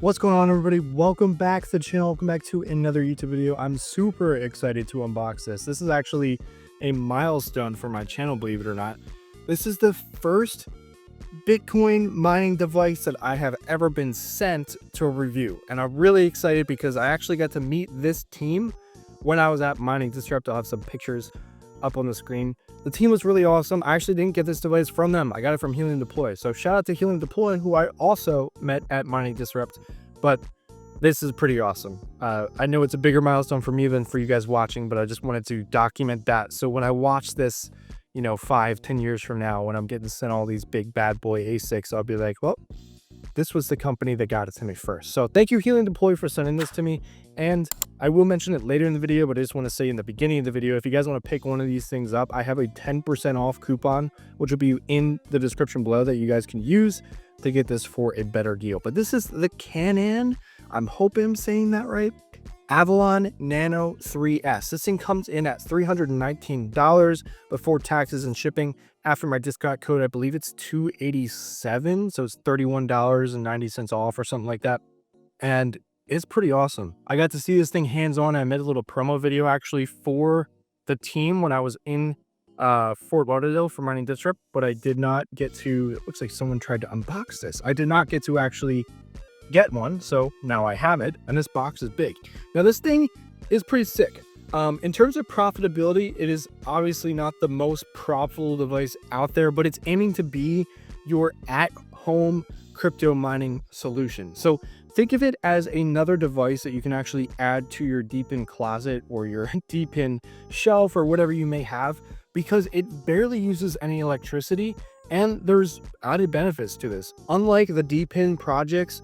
What's going on, everybody? Welcome back to the channel. Welcome back to another YouTube video. I'm super excited to unbox this. This is actually a milestone for my channel, believe it or not. This is the first Bitcoin mining device that I have ever been sent to review. And I'm really excited because I actually got to meet this team when I was at Mining Disrupt. I'll have some pictures up on the screen. The team was really awesome. I actually didn't get this device from them. I got it from Helium Deploy. So shout out to Helium Deploy, who I also met at Mining Disrupt. But this is pretty awesome. I know it's a bigger milestone for me than for you guys watching, but I just wanted to document that. So when I watch this, 5-10 years from now, when I'm getting sent all these big bad boy ASICs, I'll be like, well, this was the company that got it to me first. So thank you, Helium Deploy, for sending this to me. And I will mention it later in the video, but I just want to say in the beginning of the video, if you guys want to pick one of these things up, I have a 10% off coupon, which will be in the description below, that you guys can use to get this for a better deal. But this is the Canon, I'm hoping I'm saying that right, Avalon Nano 3S. This thing comes in at $319 before taxes and shipping. After my discount code, I believe it's $287, so it's $31.90 off or something like that. And it's pretty awesome. I got to see this thing hands-on. I made a little promo video actually for the team when I was in Fort Lauderdale for Mining Disrupt, but I did not get to, it looks like someone tried to unbox this. I did not get to actually get one, so now I have it, and this box is big. Now this thing is pretty sick. In terms of profitability, it is obviously not the most profitable device out there, but it's aiming to be your at-home crypto mining solution. So think of it as another device that you can actually add to your deep-in closet or your deep-in shelf or whatever you may have, because it barely uses any electricity, and there's added benefits to this. Unlike the deep-in projects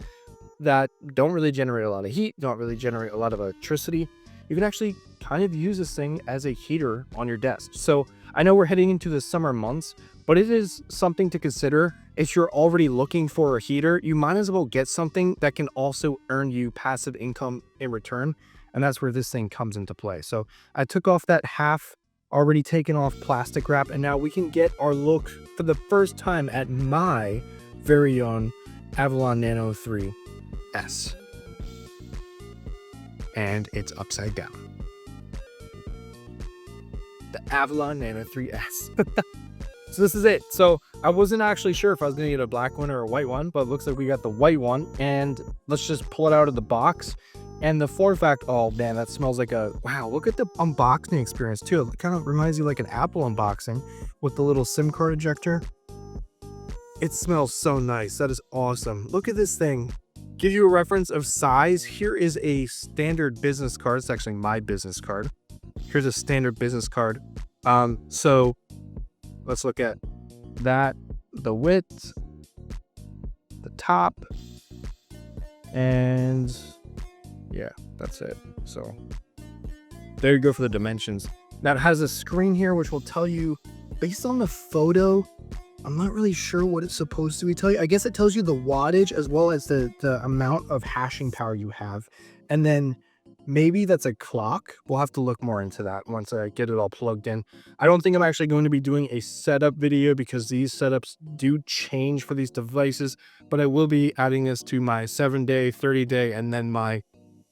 that don't really generate a lot of heat, don't really generate a lot of electricity, you can actually kind of use this thing as a heater on your desk. So I know we're heading into the summer months, but it is something to consider. If you're already looking for a heater, you might as well get something that can also earn you passive income in return. And that's where this thing comes into play. So I took off that half already taken off plastic wrap, and now we can get our look for the first time at my very own Avalon Nano 3S. And it's upside down. The Avalon Nano 3S. So this is it. So I wasn't actually sure if I was going to get a black one or a white one, but it looks like we got the white one. And let's just pull it out of the box. And the form factor, oh man, that smells like a, wow, look at the unboxing experience too. It kind of reminds you like an Apple unboxing with the little SIM card ejector. It smells so nice. That is awesome. Look at this thing. Give you a reference of size. Here is a standard business card. It's actually my business card. Here's a standard business card. So let's look at that, the width, the top, and yeah, that's it. So there you go for the dimensions. Now it has a screen here which will tell you, based on the photo, I'm not really sure what it's supposed to be telling you. I guess it tells you the wattage as well as the amount of hashing power you have. And then maybe that's a clock. We'll have to look more into that once I get it all plugged in. I don't think I'm actually going to be doing a setup video because these setups do change for these devices, but I will be adding this to my 7-day, 30-day, and then my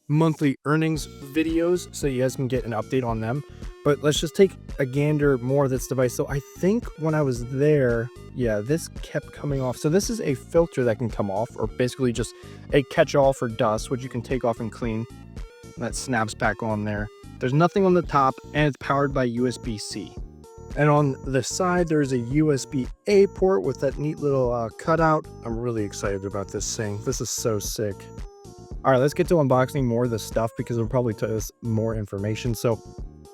monthly earnings videos so you guys can get an update on them. But let's just take a gander more of this device. So I think when I was there, yeah, this kept coming off. So this is a filter that can come off, or basically just a catch-all for dust, which you can take off and clean. That snaps back on there. There's nothing on the top, and it's powered by USB-C. And on the side, there's a USB-A port with that neat little cutout. I'm really excited about this thing. This is so sick. All right, let's get to unboxing more of the stuff because it'll probably tell us more information. So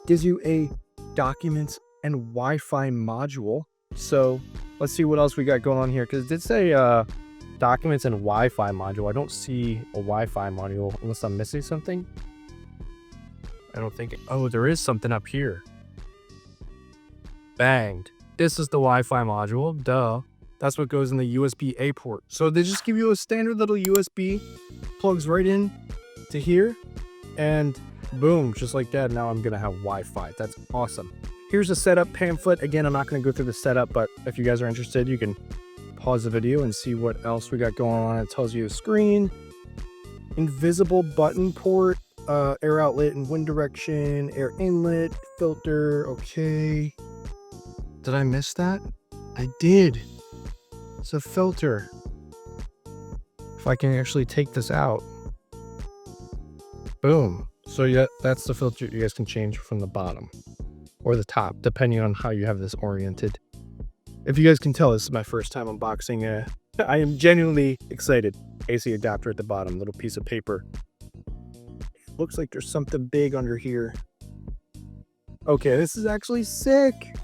gives you a documents and Wi-Fi module. So let's see what else we got going on here, because it did say documents and Wi-Fi module. I don't see a Wi-Fi module unless I'm missing something. I don't think, oh, there is something up here. Banged. This is the Wi-Fi module, duh. That's what goes in the USB-A port. So they just give you a standard little USB, plugs right in to here, and boom, just like that. Now I'm gonna have Wi-Fi. That's awesome. Here's a setup pamphlet. Again, I'm not gonna go through the setup, but if you guys are interested, you can pause the video and see what else we got going on. It tells you the screen, invisible button port, air outlet and wind direction, air inlet, filter. Okay. Did I miss that? I did. It's a filter. If I can actually take this out. Boom. So yeah, that's the filter you guys can change from the bottom or the top, depending on how you have this oriented. If you guys can tell, this is my first time unboxing. I am genuinely excited. AC adapter at the bottom, little piece of paper. Looks like there's something big under here. Okay, this is actually sick.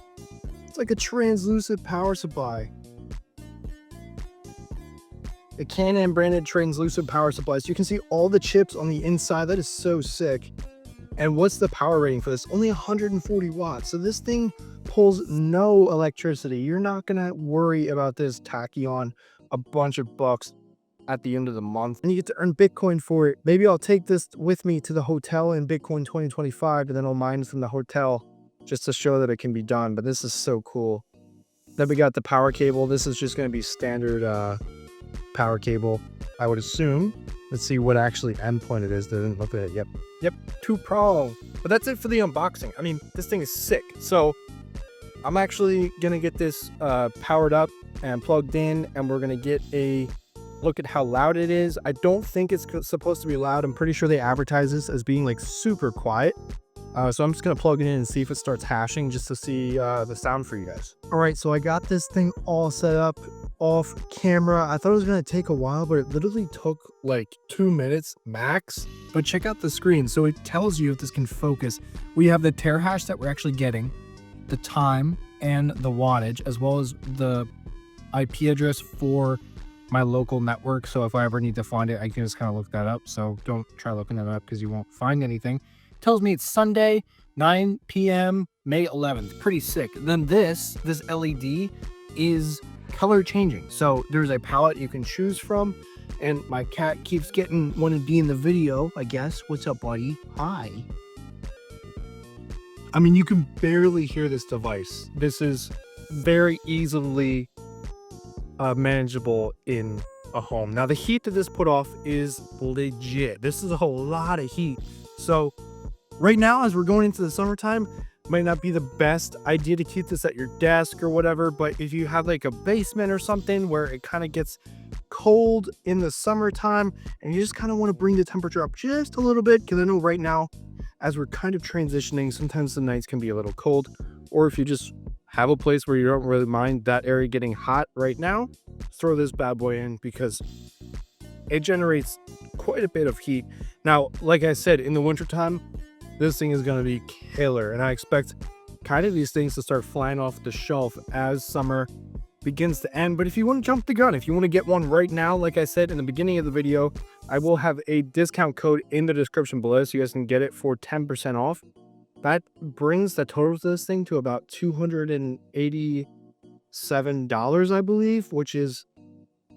It's like a translucent power supply. A Canon branded translucent power supply. So you can see all the chips on the inside. That is so sick. And what's the power rating for this? Only 140 watts. So this thing pulls no electricity. You're not gonna worry about this tacking on a bunch of bucks at the end of the month. And you get to earn Bitcoin for it. Maybe I'll take this with me to the hotel in Bitcoin 2025 and then I'll mine from the hotel just to show that it can be done. But this is so cool. Then we got the power cable. This is just gonna be standard power cable, I would assume. Let's see what actually endpoint it is. Didn't look at it. Yep, 2-prong. But that's it for the unboxing. I mean, this thing is sick. So I'm actually gonna get this powered up and plugged in, and we're gonna get a look at how loud it is. I don't think it's supposed to be loud. I'm pretty sure they advertise this as being like super quiet. So I'm just gonna plug it in and see if it starts hashing just to see the sound for you guys. All right, so I got this thing all set up off camera. I thought it was gonna take a while, but it literally took like 2 minutes max. But check out the screen. So it tells you if this can focus. We have the terahash that we're actually getting, the time and the wattage, as well as the IP address for my local network. So if I ever need to find it, I can just kind of look that up. So don't try looking that up because you won't find anything. Tells me it's Sunday, 9 p.m., May 11th. Pretty sick. Then this LED is color changing. So there's a palette you can choose from. And my cat keeps wanting to be in the video, I guess. What's up, buddy? Hi. I mean, you can barely hear this device. This is very easily manageable in a home. Now, the heat that this put off is legit. This is a whole lot of heat. So right now, as we're going into the summertime, might not be the best idea to keep this at your desk or whatever, but if you have like a basement or something where it kind of gets cold in the summertime and you just kind of want to bring the temperature up just a little bit, because I know right now, as we're kind of transitioning, sometimes the nights can be a little cold, or if you just have a place where you don't really mind that area getting hot right now, throw this bad boy in because it generates quite a bit of heat. Now, like I said, in the wintertime, this thing is going to be killer, and I expect kind of these things to start flying off the shelf as summer begins to end. But if you want to jump the gun, if you want to get one right now, like I said in the beginning of the video, I will have a discount code in the description below so you guys can get it for 10% off. That brings the total to this thing to about $287, I believe, which is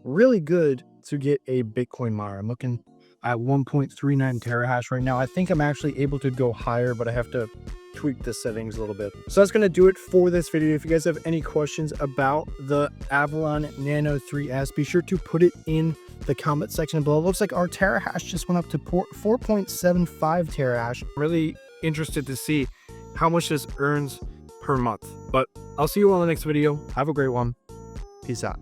really good to get a Bitcoin miner. I'm looking at 1.39 terahash right now. I think I'm actually able to go higher, but I have to tweak the settings a little bit. So that's going to do it for this video. If you guys have any questions about the Avalon Nano 3S, be sure to put it in the comment section below. It looks like our terahash just went up to 4.75 terahash. Really interested to see how much this earns per month. But I'll see you all in the next video. Have a great one. Peace out.